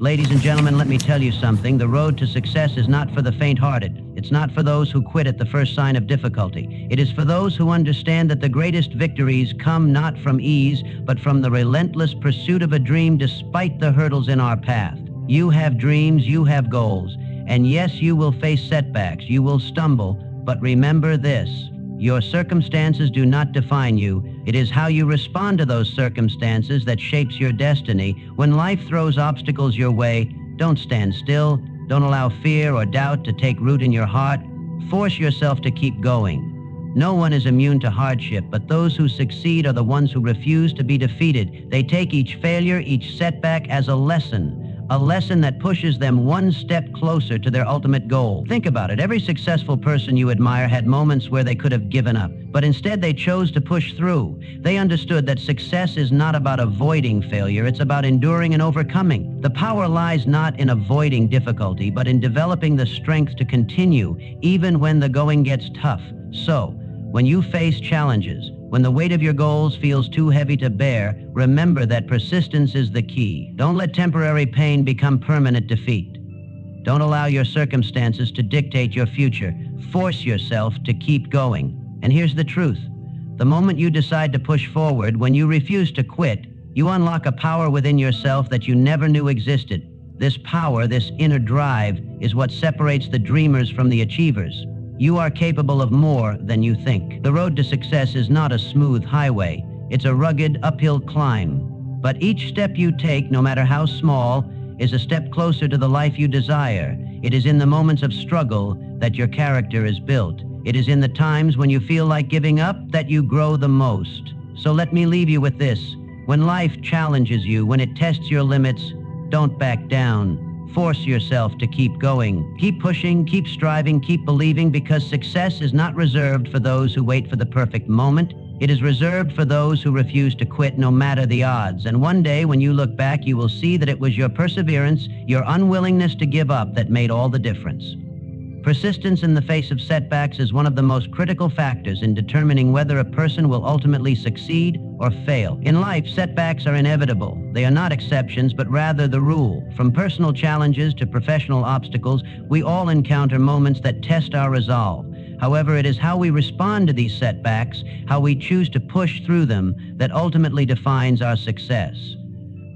Ladies and gentlemen, let me tell you something. The road to success is not for the faint-hearted. It's not for those who quit at the first sign of difficulty. It is for those who understand that the greatest victories come not from ease, but from the relentless pursuit of a dream despite the hurdles in our path. You have dreams, you have goals, and yes, you will face setbacks, you will stumble, but remember this. Your circumstances do not define you. It is how you respond to those circumstances that shapes your destiny. When life throws obstacles your way, don't stand still. Don't allow fear or doubt to take root in your heart. Force yourself to keep going. No one is immune to hardship, but those who succeed are the ones who refuse to be defeated. They take each failure, each setback as a lesson that pushes them one step closer to their ultimate goal. Think about it. Every successful person you admire had moments where they could have given up, but instead they chose to push through. They understood that success is not about avoiding failure, it's about enduring and overcoming. The power lies not in avoiding difficulty, but in developing the strength to continue, even when the going gets tough. So, when you face challenges, when the weight of your goals feels too heavy to bear, remember that persistence is the key. Don't let temporary pain become permanent defeat. Don't allow your circumstances to dictate your future. Force yourself to keep going. And here's the truth. The moment you decide to push forward, when you refuse to quit, you unlock a power within yourself that you never knew existed. This power, this inner drive, is what separates the dreamers from the achievers. You are capable of more than you think. The road to success is not a smooth highway. It's a rugged, uphill climb. But each step you take, no matter how small, is a step closer to the life you desire. It is in the moments of struggle that your character is built. It is in the times when you feel like giving up that you grow the most. So let me leave you with this. When life challenges you, when it tests your limits, don't back down. Force yourself to keep going. Keep pushing, keep striving, keep believing, because success is not reserved for those who wait for the perfect moment. It is reserved for those who refuse to quit no matter the odds. And one day, when you look back, you will see that it was your perseverance, your unwillingness to give up that made all the difference. Persistence in the face of setbacks is one of the most critical factors in determining whether a person will ultimately succeed or fail. In life, setbacks are inevitable. They are not exceptions, but rather the rule. From personal challenges to professional obstacles, we all encounter moments that test our resolve. However, it is how we respond to these setbacks, how we choose to push through them, that ultimately defines our success.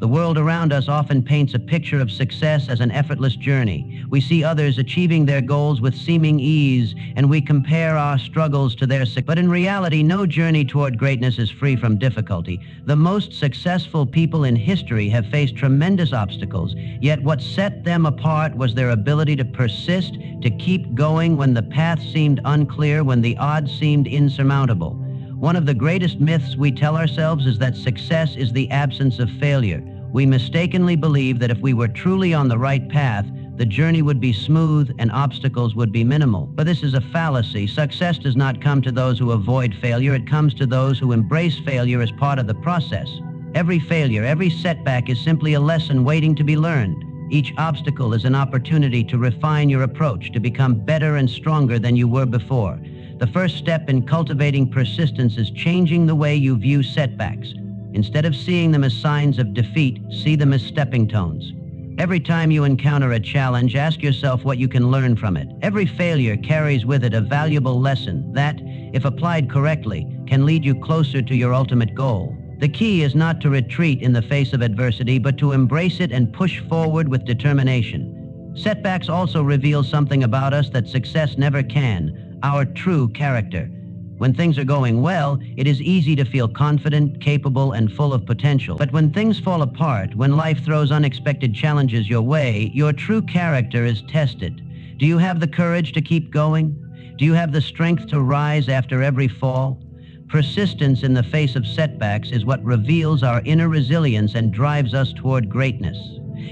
The world around us often paints a picture of success as an effortless journey. We see others achieving their goals with seeming ease, and we compare our struggles to their success. But in reality, no journey toward greatness is free from difficulty. The most successful people in history have faced tremendous obstacles, yet what set them apart was their ability to persist, to keep going when the path seemed unclear, when the odds seemed insurmountable. One of the greatest myths we tell ourselves is that success is the absence of failure. We mistakenly believe that if we were truly on the right path, the journey would be smooth and obstacles would be minimal. But this is a fallacy. Success does not come to those who avoid failure. It comes to those who embrace failure as part of the process. Every failure, every setback is simply a lesson waiting to be learned. Each obstacle is an opportunity to refine your approach, to become better and stronger than you were before. The first step in cultivating persistence is changing the way you view setbacks. Instead of seeing them as signs of defeat, see them as stepping stones. Every time you encounter a challenge, ask yourself what you can learn from it. Every failure carries with it a valuable lesson that, if applied correctly, can lead you closer to your ultimate goal. The key is not to retreat in the face of adversity, but to embrace it and push forward with determination. Setbacks also reveal something about us that success never can: our true character. When things are going well, it is easy to feel confident, capable, and full of potential. But when things fall apart, when life throws unexpected challenges your way, your true character is tested. Do you have the courage to keep going? Do you have the strength to rise after every fall? Persistence in the face of setbacks is what reveals our inner resilience and drives us toward greatness.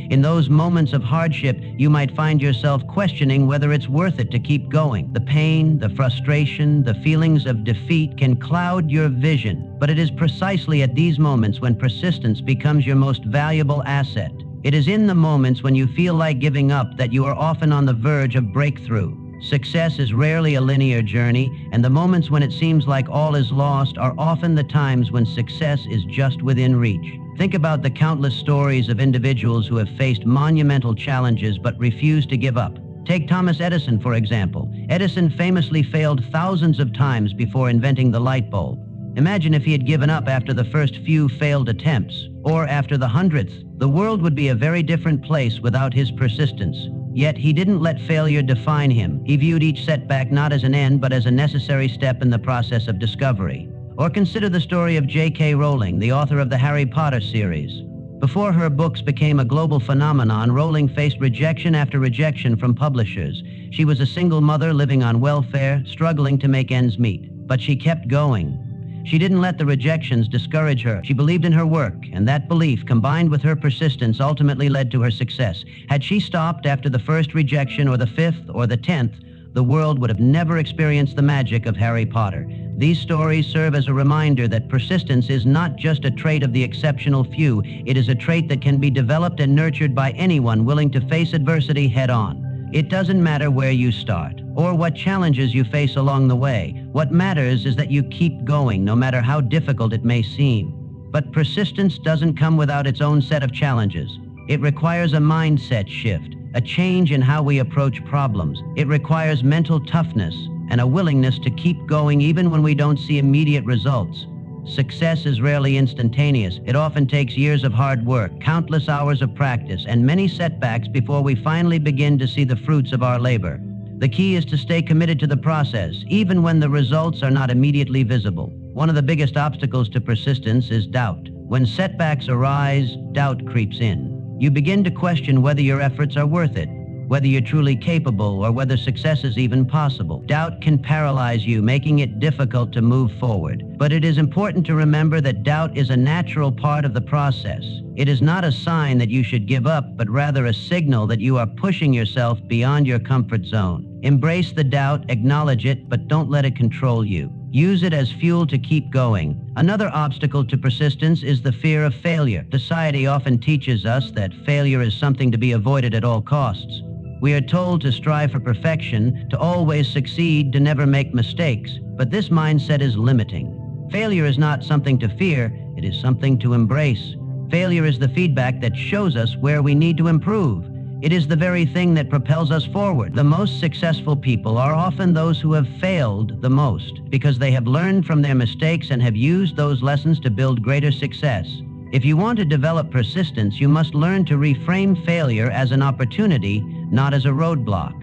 In those moments of hardship, you might find yourself questioning whether it's worth it to keep going. The pain, the frustration, the feelings of defeat can cloud your vision, but it is precisely at these moments when persistence becomes your most valuable asset. It is in the moments when you feel like giving up that you are often on the verge of breakthrough. Success is rarely a linear journey, and the moments when it seems like all is lost are often the times when success is just within reach. Think about the countless stories of individuals who have faced monumental challenges but refused to give up. Take Thomas Edison, for example. Edison famously failed thousands of times before inventing the light bulb. Imagine if he had given up after the first few failed attempts, or after the 100th. The world would be a very different place without his persistence. Yet he didn't let failure define him. He viewed each setback not as an end, but as a necessary step in the process of discovery. Or consider the story of J.K. Rowling, the author of the Harry Potter series. Before her books became a global phenomenon, Rowling faced rejection after rejection from publishers. She was a single mother living on welfare, struggling to make ends meet. But she kept going. She didn't let the rejections discourage her. She believed in her work, and that belief, combined with her persistence, ultimately led to her success. Had she stopped after the first rejection, or the 5th, or the 10th, the world would have never experienced the magic of Harry Potter. These stories serve as a reminder that persistence is not just a trait of the exceptional few. It is a trait that can be developed and nurtured by anyone willing to face adversity head-on. It doesn't matter where you start or what challenges you face along the way. What matters is that you keep going, no matter how difficult it may seem. But persistence doesn't come without its own set of challenges. It requires a mindset shift, a change in how we approach problems. It requires mental toughness and a willingness to keep going even when we don't see immediate results. Success is rarely instantaneous. It often takes years of hard work, countless hours of practice, and many setbacks before we finally begin to see the fruits of our labor. The key is to stay committed to the process, even when the results are not immediately visible. One of the biggest obstacles to persistence is doubt. When setbacks arise, doubt creeps in. You begin to question whether your efforts are worth it, whether you're truly capable, or whether success is even possible. Doubt can paralyze you, making it difficult to move forward. But it is important to remember that doubt is a natural part of the process. It is not a sign that you should give up, but rather a signal that you are pushing yourself beyond your comfort zone. Embrace the doubt, acknowledge it, but don't let it control you. Use it as fuel to keep going. Another obstacle to persistence is the fear of failure. Society often teaches us that failure is something to be avoided at all costs. We are told to strive for perfection, to always succeed, to never make mistakes. But this mindset is limiting. Failure is not something to fear, it is something to embrace. Failure is the feedback that shows us where we need to improve. It is the very thing that propels us forward. The most successful people are often those who have failed the most, because they have learned from their mistakes and have used those lessons to build greater success. If you want to develop persistence, you must learn to reframe failure as an opportunity, not as a roadblock.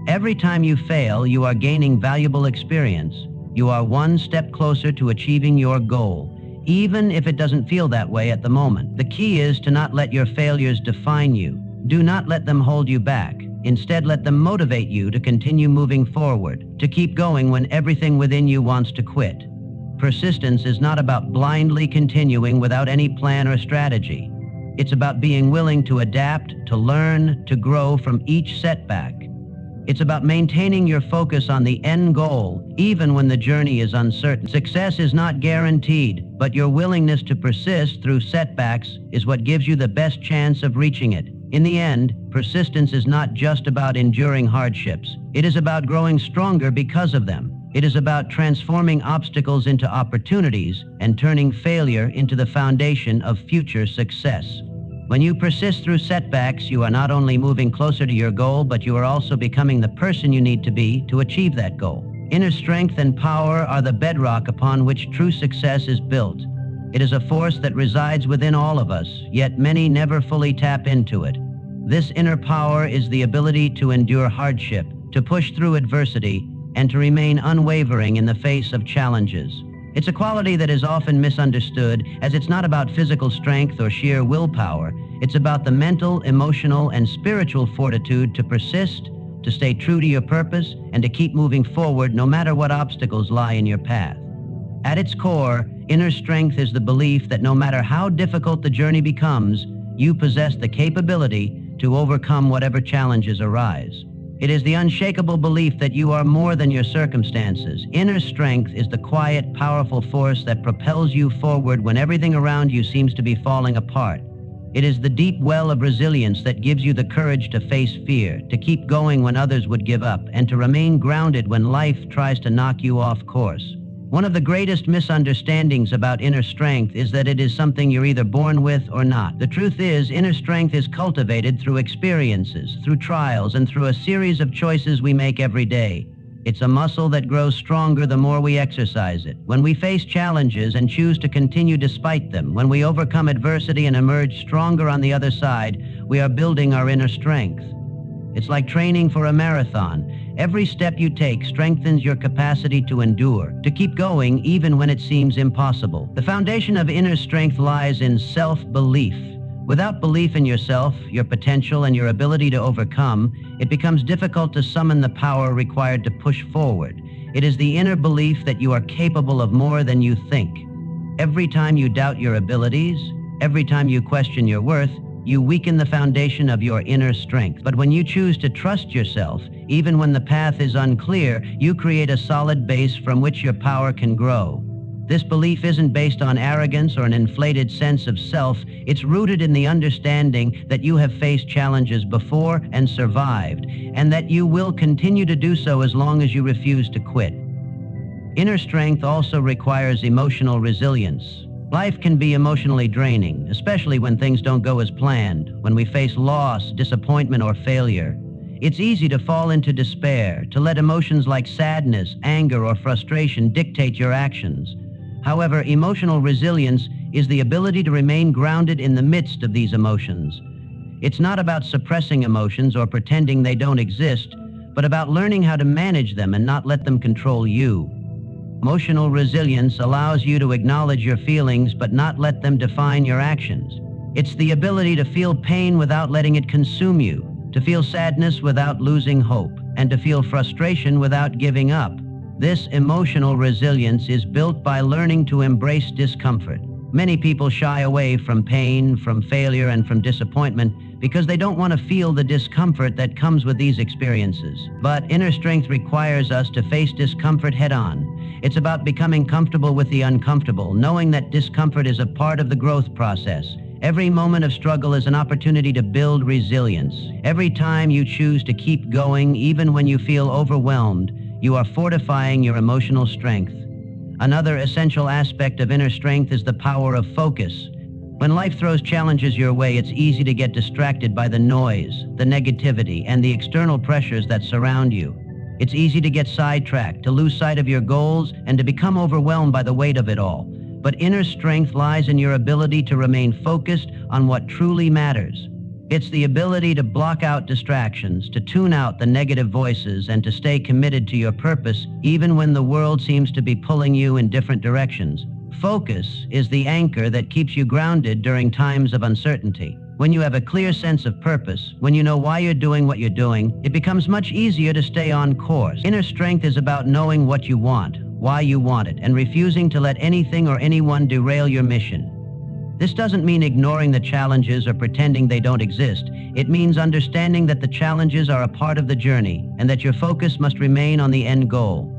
Every time you fail, you are gaining valuable experience. You are one step closer to achieving your goal, even if it doesn't feel that way at the moment. The key is to not let your failures define you. Do not let them hold you back. Instead, let them motivate you to continue moving forward, to keep going when everything within you wants to quit. Persistence is not about blindly continuing without any plan or strategy. It's about being willing to adapt, to learn, to grow from each setback. It's about maintaining your focus on the end goal, even when the journey is uncertain. Success is not guaranteed, but your willingness to persist through setbacks is what gives you the best chance of reaching it. In the end, persistence is not just about enduring hardships. It is about growing stronger because of them. It is about transforming obstacles into opportunities and turning failure into the foundation of future success. When you persist through setbacks, you are not only moving closer to your goal, but you are also becoming the person you need to be to achieve that goal. Inner strength and power are the bedrock upon which true success is built. It is a force that resides within all of us, yet many never fully tap into it. This inner power is the ability to endure hardship, to push through adversity, and to remain unwavering in the face of challenges. It's a quality that is often misunderstood, as it's not about physical strength or sheer willpower. It's about the mental, emotional, and spiritual fortitude to persist, to stay true to your purpose, and to keep moving forward no matter what obstacles lie in your path. At its core, inner strength is the belief that no matter how difficult the journey becomes, you possess the capability to overcome whatever challenges arise. It is the unshakable belief that you are more than your circumstances. Inner strength is the quiet, powerful force that propels you forward when everything around you seems to be falling apart. It is the deep well of resilience that gives you the courage to face fear, to keep going when others would give up, and to remain grounded when life tries to knock you off course. One of the greatest misunderstandings about inner strength is that it is something you're either born with or not. The truth is, inner strength is cultivated through experiences, through trials, and through a series of choices we make every day. It's a muscle that grows stronger the more we exercise it. When we face challenges and choose to continue despite them, when we overcome adversity and emerge stronger on the other side, we are building our inner strength. It's like training for a marathon. Every step you take strengthens your capacity to endure, to keep going even when it seems impossible. The foundation of inner strength lies in self-belief. Without belief in yourself, your potential, and your ability to overcome, it becomes difficult to summon the power required to push forward. It is the inner belief that you are capable of more than you think. Every time you doubt your abilities, every time you question your worth, you weaken the foundation of your inner strength. But when you choose to trust yourself, even when the path is unclear, you create a solid base from which your power can grow. This belief isn't based on arrogance or an inflated sense of self. It's rooted in the understanding that you have faced challenges before and survived, and that you will continue to do so as long as you refuse to quit. Inner strength also requires emotional resilience. Life can be emotionally draining, especially when things don't go as planned, when we face loss, disappointment, or failure. It's easy to fall into despair, to let emotions like sadness, anger, or frustration dictate your actions. However, emotional resilience is the ability to remain grounded in the midst of these emotions. It's not about suppressing emotions or pretending they don't exist, but about learning how to manage them and not let them control you. Emotional resilience allows you to acknowledge your feelings but not let them define your actions. It's the ability to feel pain without letting it consume you, to feel sadness without losing hope, and to feel frustration without giving up. This emotional resilience is built by learning to embrace discomfort. Many people shy away from pain, from failure, and from disappointment because they don't want to feel the discomfort that comes with these experiences. But inner strength requires us to face discomfort head-on. It's about becoming comfortable with the uncomfortable, knowing that discomfort is a part of the growth process. Every moment of struggle is an opportunity to build resilience. Every time you choose to keep going, even when you feel overwhelmed, you are fortifying your emotional strength. Another essential aspect of inner strength is the power of focus. When life throws challenges your way, it's easy to get distracted by the noise, the negativity, and the external pressures that surround you. It's easy to get sidetracked, to lose sight of your goals, and to become overwhelmed by the weight of it all. But inner strength lies in your ability to remain focused on what truly matters. It's the ability to block out distractions, to tune out the negative voices, and to stay committed to your purpose even when the world seems to be pulling you in different directions. Focus is the anchor that keeps you grounded during times of uncertainty. When you have a clear sense of purpose, when you know why you're doing what you're doing, it becomes much easier to stay on course. Inner strength is about knowing what you want, why you want it, and refusing to let anything or anyone derail your mission. This doesn't mean ignoring the challenges or pretending they don't exist. It means understanding that the challenges are a part of the journey and that your focus must remain on the end goal.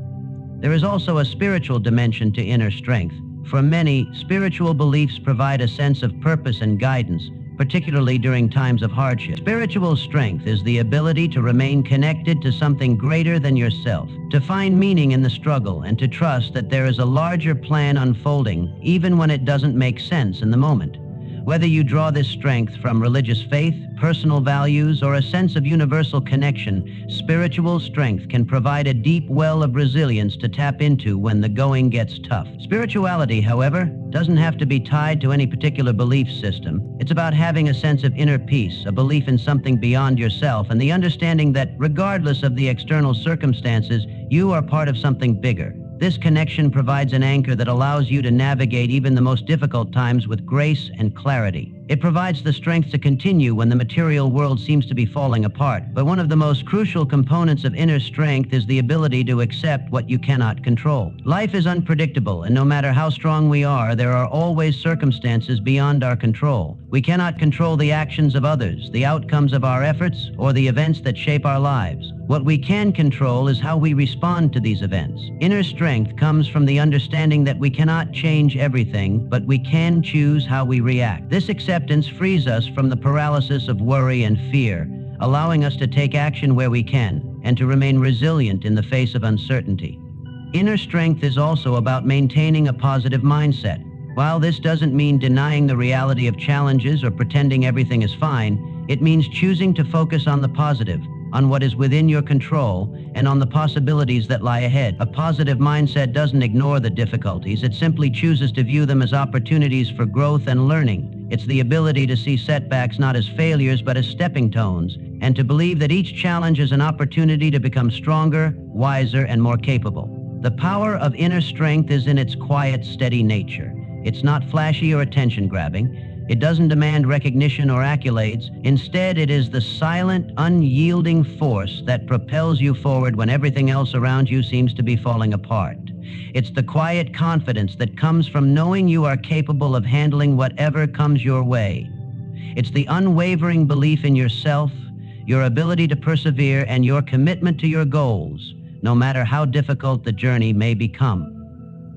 There is also a spiritual dimension to inner strength. For many, spiritual beliefs provide a sense of purpose and guidance, particularly during times of hardship. Spiritual strength is the ability to remain connected to something greater than yourself, to find meaning in the struggle, and to trust that there is a larger plan unfolding, even when it doesn't make sense in the moment. Whether you draw this strength from religious faith, personal values, or a sense of universal connection, spiritual strength can provide a deep well of resilience to tap into when the going gets tough. Spirituality, however, doesn't have to be tied to any particular belief system. It's about having a sense of inner peace, a belief in something beyond yourself, and the understanding that regardless of the external circumstances, you are part of something bigger. This connection provides an anchor that allows you to navigate even the most difficult times with grace and clarity. It provides the strength to continue when the material world seems to be falling apart. But one of the most crucial components of inner strength is the ability to accept what you cannot control. Life is unpredictable, and no matter how strong we are, there are always circumstances beyond our control. We cannot control the actions of others, the outcomes of our efforts, or the events that shape our lives. What we can control is how we respond to these events. Inner strength comes from the understanding that we cannot change everything, but we can choose how we react. This acceptance acceptance frees us from the paralysis of worry and fear, allowing us to take action where we can and to remain resilient in the face of uncertainty. Inner strength is also about maintaining a positive mindset. While this doesn't mean denying the reality of challenges or pretending everything is fine, it means choosing to focus on the positive, on what is within your control, and on the possibilities that lie ahead. A positive mindset doesn't ignore the difficulties, it simply chooses to view them as opportunities for growth and learning. It's the ability to see setbacks not as failures but as stepping stones, and to believe that each challenge is an opportunity to become stronger, wiser, and more capable. The power of inner strength is in its quiet, steady nature. It's not flashy or attention-grabbing. It doesn't demand recognition or accolades. Instead, it is the silent, unyielding force that propels you forward when everything else around you seems to be falling apart. It's the quiet confidence that comes from knowing you are capable of handling whatever comes your way. It's the unwavering belief in yourself, your ability to persevere, and your commitment to your goals, no matter how difficult the journey may become.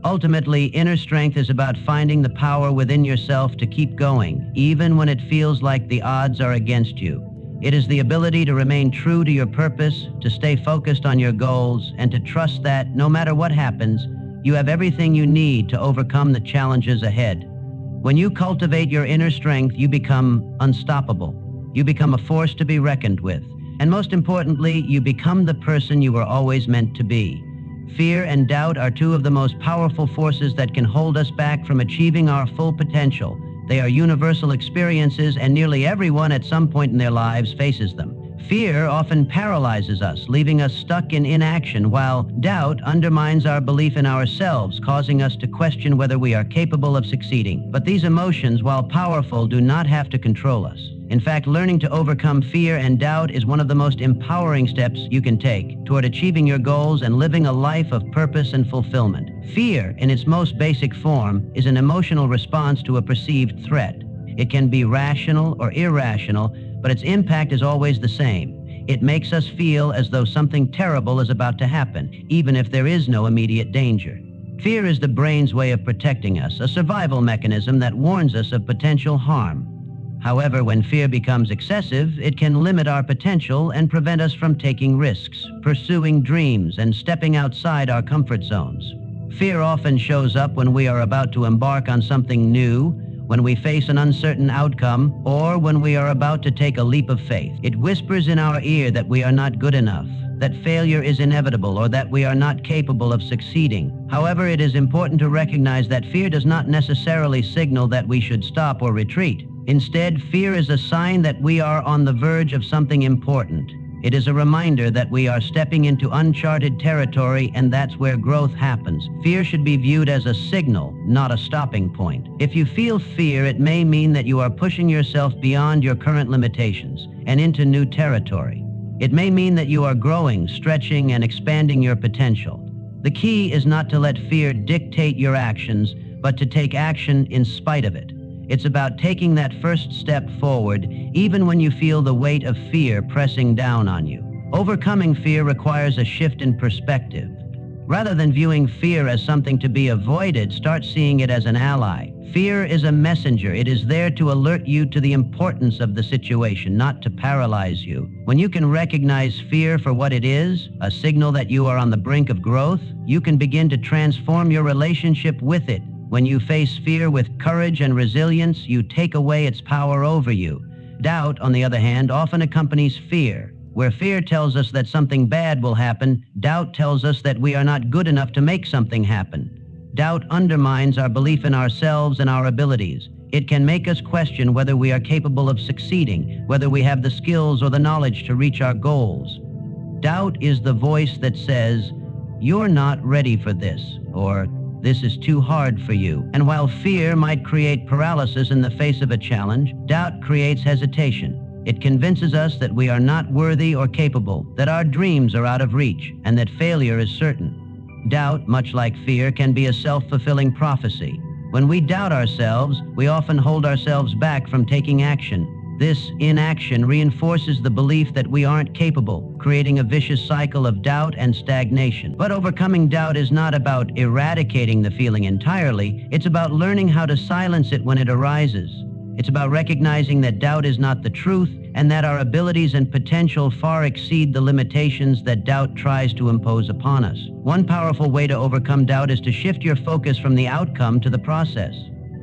Ultimately, inner strength is about finding the power within yourself to keep going, even when it feels like the odds are against you. It is the ability to remain true to your purpose, to stay focused on your goals, and to trust that, no matter what happens, you have everything you need to overcome the challenges ahead. When you cultivate your inner strength, you become unstoppable. You become a force to be reckoned with. And most importantly, you become the person you were always meant to be. Fear and doubt are two of the most powerful forces that can hold us back from achieving our full potential. They are universal experiences, and nearly everyone at some point in their lives faces them. Fear often paralyzes us, leaving us stuck in inaction, while doubt undermines our belief in ourselves, causing us to question whether we are capable of succeeding. But these emotions, while powerful, do not have to control us. In fact, learning to overcome fear and doubt is one of the most empowering steps you can take toward achieving your goals and living a life of purpose and fulfillment. Fear, in its most basic form, is an emotional response to a perceived threat. It can be rational or irrational, but its impact is always the same. It makes us feel as though something terrible is about to happen, even if there is no immediate danger. Fear is the brain's way of protecting us, a survival mechanism that warns us of potential harm. However, when fear becomes excessive, it can limit our potential and prevent us from taking risks, pursuing dreams, and stepping outside our comfort zones. Fear often shows up when we are about to embark on something new, when we face an uncertain outcome, or when we are about to take a leap of faith. It whispers in our ear that we are not good enough, that failure is inevitable, or that we are not capable of succeeding. However, it is important to recognize that fear does not necessarily signal that we should stop or retreat. Instead, fear is a sign that we are on the verge of something important. It is a reminder that we are stepping into uncharted territory, and that's where growth happens. Fear should be viewed as a signal, not a stopping point. If you feel fear, it may mean that you are pushing yourself beyond your current limitations and into new territory. It may mean that you are growing, stretching, and expanding your potential. The key is not to let fear dictate your actions, but to take action in spite of it. It's about taking that first step forward, even when you feel the weight of fear pressing down on you. Overcoming fear requires a shift in perspective. Rather than viewing fear as something to be avoided, start seeing it as an ally. Fear is a messenger. It is there to alert you to the importance of the situation, not to paralyze you. When you can recognize fear for what it is, a signal that you are on the brink of growth, you can begin to transform your relationship with it. When you face fear with courage and resilience, you take away its power over you. Doubt, on the other hand, often accompanies fear. Where fear tells us that something bad will happen, doubt tells us that we are not good enough to make something happen. Doubt undermines our belief in ourselves and our abilities. It can make us question whether we are capable of succeeding, whether we have the skills or the knowledge to reach our goals. Doubt is the voice that says, "You're not ready for this," or "This is too hard for you." And while fear might create paralysis in the face of a challenge, doubt creates hesitation. It convinces us that we are not worthy or capable, that our dreams are out of reach, and that failure is certain. Doubt, much like fear, can be a self-fulfilling prophecy. When we doubt ourselves, we often hold ourselves back from taking action. This inaction reinforces the belief that we aren't capable, creating a vicious cycle of doubt and stagnation. But overcoming doubt is not about eradicating the feeling entirely. It's about learning how to silence it when it arises. It's about recognizing that doubt is not the truth and that our abilities and potential far exceed the limitations that doubt tries to impose upon us. One powerful way to overcome doubt is to shift your focus from the outcome to the process.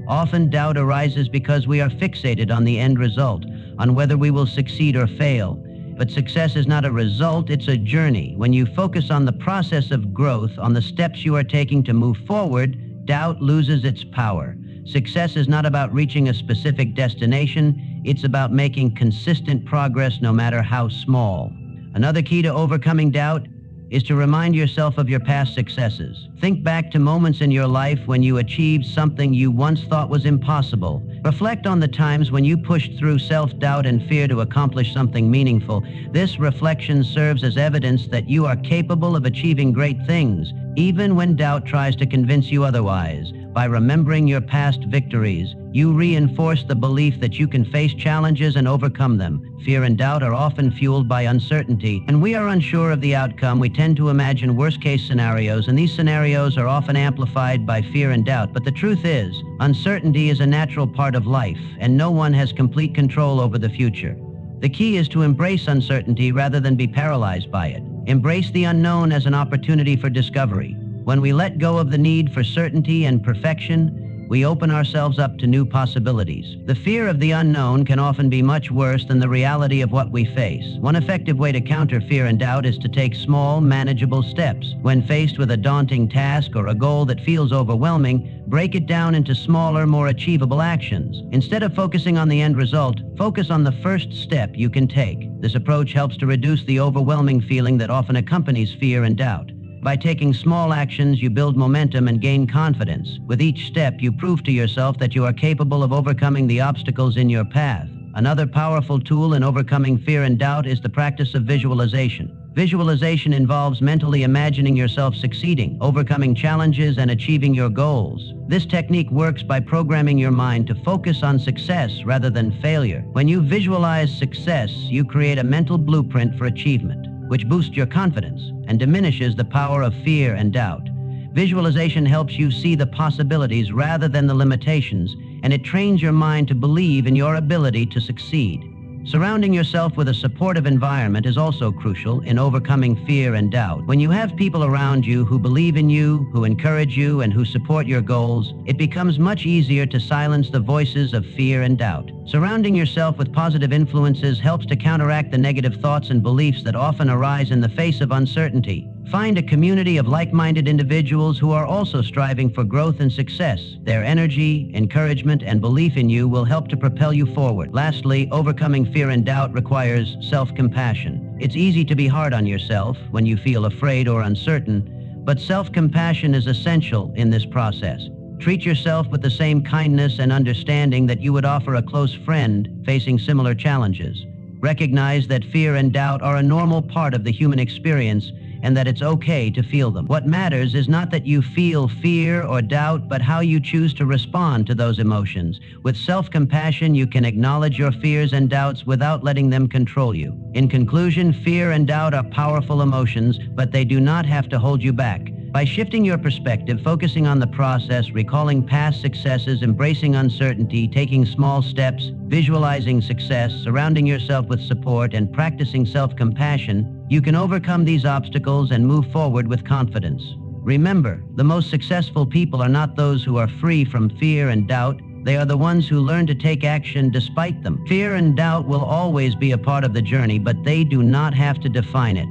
Often doubt arises because we are fixated on the end result, on whether we will succeed or fail. But success is not a result, it's a journey. When you focus on the process of growth, on the steps you are taking to move forward, doubt loses its power. Success is not about reaching a specific destination, it's about making consistent progress no matter how small. Another key to overcoming doubt is to remind yourself of your past successes. Think back to moments in your life when you achieved something you once thought was impossible. Reflect on the times when you pushed through self-doubt and fear to accomplish something meaningful. This reflection serves as evidence that you are capable of achieving great things, even when doubt tries to convince you otherwise. By remembering your past victories, you reinforce the belief that you can face challenges and overcome them. Fear and doubt are often fueled by uncertainty. When we are unsure of the outcome, we tend to imagine worst-case scenarios, and these scenarios are often amplified by fear and doubt. But the truth is, uncertainty is a natural part of life, and no one has complete control over the future. The key is to embrace uncertainty rather than be paralyzed by it. Embrace the unknown as an opportunity for discovery. When we let go of the need for certainty and perfection, we open ourselves up to new possibilities. The fear of the unknown can often be much worse than the reality of what we face. One effective way to counter fear and doubt is to take small, manageable steps. When faced with a daunting task or a goal that feels overwhelming, break it down into smaller, more achievable actions. Instead of focusing on the end result, focus on the first step you can take. This approach helps to reduce the overwhelming feeling that often accompanies fear and doubt. By taking small actions, you build momentum and gain confidence. With each step, you prove to yourself that you are capable of overcoming the obstacles in your path. Another powerful tool in overcoming fear and doubt is the practice of visualization. Visualization involves mentally imagining yourself succeeding, overcoming challenges, and achieving your goals. This technique works by programming your mind to focus on success rather than failure. When you visualize success, you create a mental blueprint for achievement, which boosts your confidence and diminishes the power of fear and doubt. Visualization helps you see the possibilities rather than the limitations, and it trains your mind to believe in your ability to succeed. Surrounding yourself with a supportive environment is also crucial in overcoming fear and doubt. When you have people around you who believe in you, who encourage you, and who support your goals, it becomes much easier to silence the voices of fear and doubt. Surrounding yourself with positive influences helps to counteract the negative thoughts and beliefs that often arise in the face of uncertainty. Find a community of like-minded individuals who are also striving for growth and success. Their energy, encouragement, and belief in you will help to propel you forward. Lastly, overcoming fear and doubt requires self-compassion. It's easy to be hard on yourself when you feel afraid or uncertain, but self-compassion is essential in this process. Treat yourself with the same kindness and understanding that you would offer a close friend facing similar challenges. Recognize that fear and doubt are a normal part of the human experience, and that it's okay to feel them. What matters is not that you feel fear or doubt, but how you choose to respond to those emotions. With self-compassion, you can acknowledge your fears and doubts without letting them control you. In conclusion, fear and doubt are powerful emotions, but they do not have to hold you back. By shifting your perspective, focusing on the process, recalling past successes, embracing uncertainty, taking small steps, visualizing success, surrounding yourself with support, and practicing self-compassion, you can overcome these obstacles and move forward with confidence. Remember, the most successful people are not those who are free from fear and doubt. They are the ones who learn to take action despite them. Fear and doubt will always be a part of the journey, but they do not have to define it.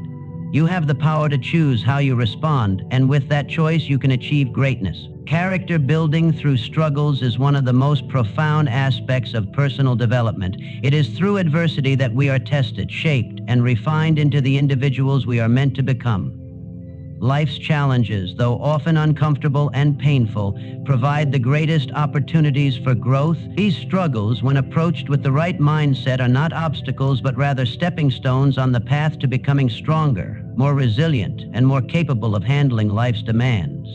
You have the power to choose how you respond, and with that choice, you can achieve greatness. Character building through struggles is one of the most profound aspects of personal development. It is through adversity that we are tested, shaped, and refined into the individuals we are meant to become. Life's challenges, though often uncomfortable and painful, provide the greatest opportunities for growth. These struggles, when approached with the right mindset, are not obstacles, but rather stepping stones on the path to becoming stronger, more resilient, and more capable of handling life's demands.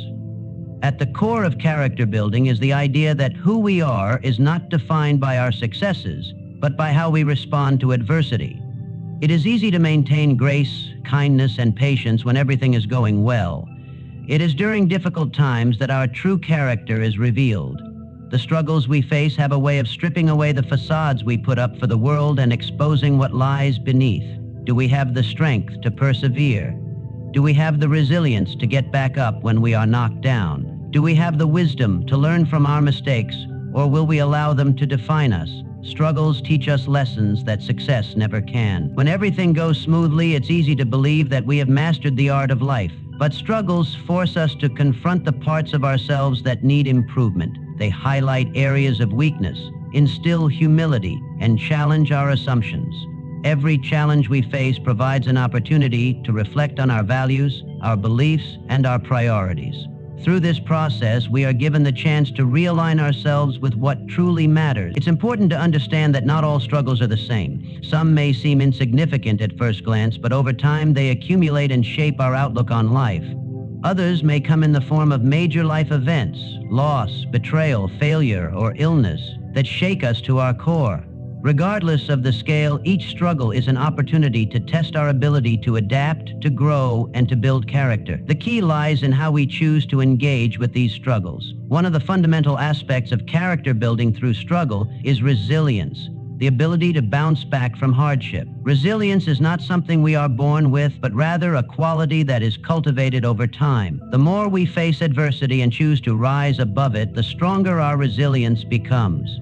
At the core of character building is the idea that who we are is not defined by our successes, but by how we respond to adversity. It is easy to maintain grace, kindness, and patience when everything is going well. It is during difficult times that our true character is revealed. The struggles we face have a way of stripping away the facades we put up for the world and exposing what lies beneath. Do we have the strength to persevere? Do we have the resilience to get back up when we are knocked down? Do we have the wisdom to learn from our mistakes, or will we allow them to define us? Struggles teach us lessons that success never can. When everything goes smoothly, it's easy to believe that we have mastered the art of life. But struggles force us to confront the parts of ourselves that need improvement. They highlight areas of weakness, instill humility, and challenge our assumptions. Every challenge we face provides an opportunity to reflect on our values, our beliefs, and our priorities. Through this process, we are given the chance to realign ourselves with what truly matters. It's important to understand that not all struggles are the same. Some may seem insignificant at first glance, but over time they accumulate and shape our outlook on life. Others may come in the form of major life events, loss, betrayal, failure, or illness that shake us to our core. Regardless of the scale, each struggle is an opportunity to test our ability to adapt, to grow, and to build character. The key lies in how we choose to engage with these struggles. One of the fundamental aspects of character building through struggle is resilience, the ability to bounce back from hardship. Resilience is not something we are born with, but rather a quality that is cultivated over time. The more we face adversity and choose to rise above it, the stronger our resilience becomes.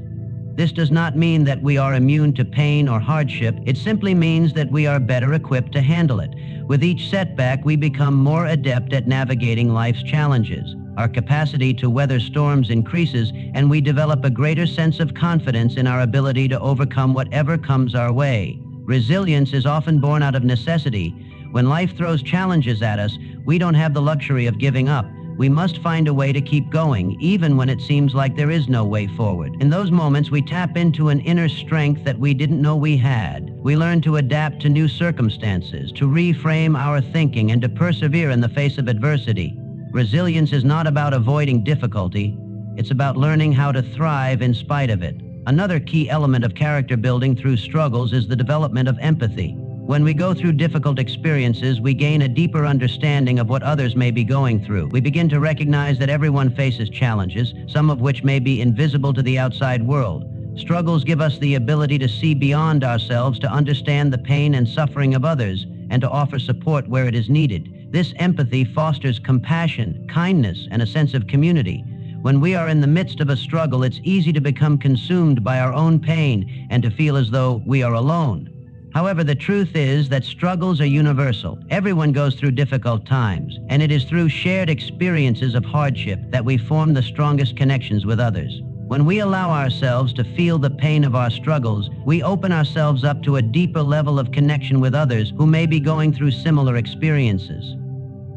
This does not mean that we are immune to pain or hardship. It simply means that we are better equipped to handle it. With each setback, we become more adept at navigating life's challenges. Our capacity to weather storms increases, and we develop a greater sense of confidence in our ability to overcome whatever comes our way. Resilience is often born out of necessity. When life throws challenges at us, we don't have the luxury of giving up. We must find a way to keep going, even when it seems like there is no way forward. In those moments, we tap into an inner strength that we didn't know we had. We learn to adapt to new circumstances, to reframe our thinking, and to persevere in the face of adversity. Resilience is not about avoiding difficulty. It's about learning how to thrive in spite of it. Another key element of character building through struggles is the development of empathy. When we go through difficult experiences, we gain a deeper understanding of what others may be going through. We begin to recognize that everyone faces challenges, some of which may be invisible to the outside world. Struggles give us the ability to see beyond ourselves, to understand the pain and suffering of others, and to offer support where it is needed. This empathy fosters compassion, kindness, and a sense of community. When we are in the midst of a struggle, it's easy to become consumed by our own pain and to feel as though we are alone. However, the truth is that struggles are universal. Everyone goes through difficult times, and it is through shared experiences of hardship that we form the strongest connections with others. When we allow ourselves to feel the pain of our struggles, we open ourselves up to a deeper level of connection with others who may be going through similar experiences.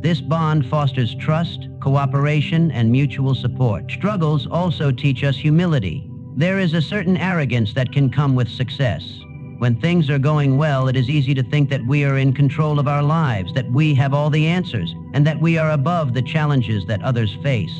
This bond fosters trust, cooperation, and mutual support. Struggles also teach us humility. There is a certain arrogance that can come with success. When things are going well, it is easy to think that we are in control of our lives, that we have all the answers, and that we are above the challenges that others face.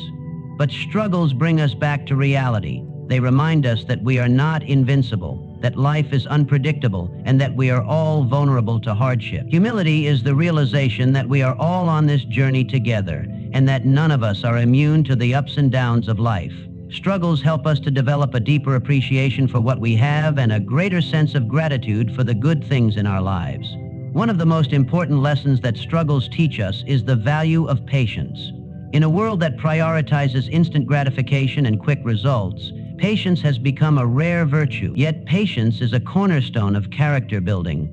But struggles bring us back to reality. They remind us that we are not invincible, that life is unpredictable, and that we are all vulnerable to hardship. Humility is the realization that we are all on this journey together, and that none of us are immune to the ups and downs of life. Struggles help us to develop a deeper appreciation for what we have and a greater sense of gratitude for the good things in our lives. One of the most important lessons that struggles teach us is the value of patience. In a world that prioritizes instant gratification and quick results, patience has become a rare virtue. Yet patience is a cornerstone of character building.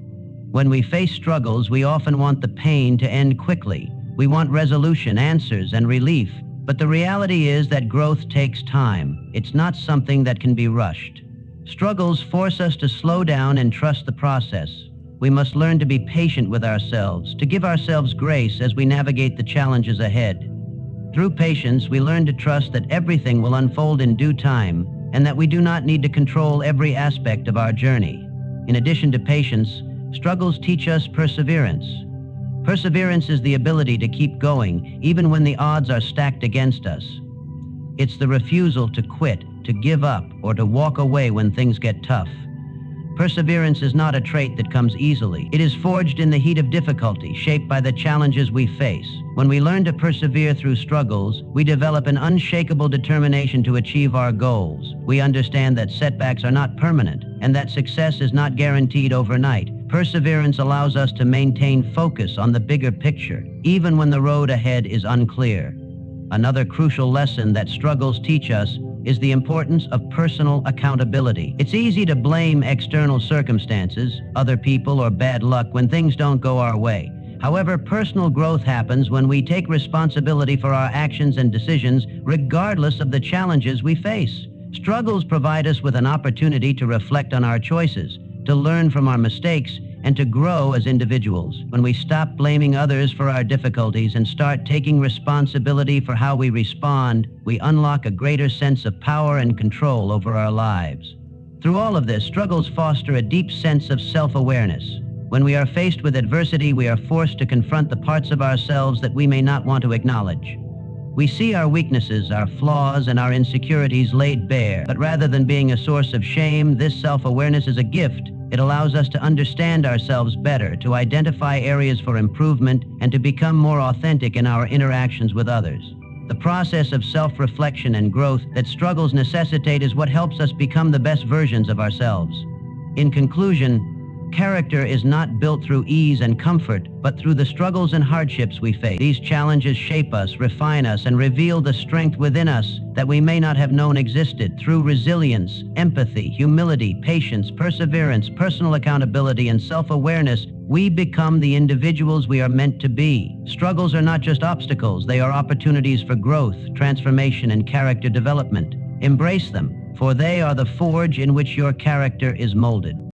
When we face struggles, we often want the pain to end quickly. We want resolution, answers, and relief. But the reality is that growth takes time. It's not something that can be rushed. Struggles force us to slow down and trust the process. We must learn to be patient with ourselves, to give ourselves grace as we navigate the challenges ahead. Through patience, we learn to trust that everything will unfold in due time, and that we do not need to control every aspect of our journey. In addition to patience, struggles teach us perseverance. Perseverance is the ability to keep going, even when the odds are stacked against us. It's the refusal to quit, to give up, or to walk away when things get tough. Perseverance is not a trait that comes easily. It is forged in the heat of difficulty, shaped by the challenges we face. When we learn to persevere through struggles, we develop an unshakable determination to achieve our goals. We understand that setbacks are not permanent and that success is not guaranteed overnight. Perseverance allows us to maintain focus on the bigger picture, even when the road ahead is unclear. Another crucial lesson that struggles teach us is the importance of personal accountability. It's easy to blame external circumstances, other people, or bad luck when things don't go our way. However, personal growth happens when we take responsibility for our actions and decisions, regardless of the challenges we face. Struggles provide us with an opportunity to reflect on our choices, to learn from our mistakes, and to grow as individuals. When we stop blaming others for our difficulties and start taking responsibility for how we respond, we unlock a greater sense of power and control over our lives. Through all of this, struggles foster a deep sense of self-awareness. When we are faced with adversity, we are forced to confront the parts of ourselves that we may not want to acknowledge. We see our weaknesses, our flaws, and our insecurities laid bare, but rather than being a source of shame, this self-awareness is a gift. It allows us to understand ourselves better, to identify areas for improvement, and to become more authentic in our interactions with others. The process of self-reflection and growth that struggles necessitate is what helps us become the best versions of ourselves. In conclusion, character is not built through ease and comfort, but through the struggles and hardships we face. These challenges shape us, refine us, and reveal the strength within us that we may not have known existed. Through resilience, empathy, humility, patience, perseverance, personal accountability, and self-awareness, we become the individuals we are meant to be. Struggles are not just obstacles, they are opportunities for growth, transformation, and character development. Embrace them, for they are the forge in which your character is molded.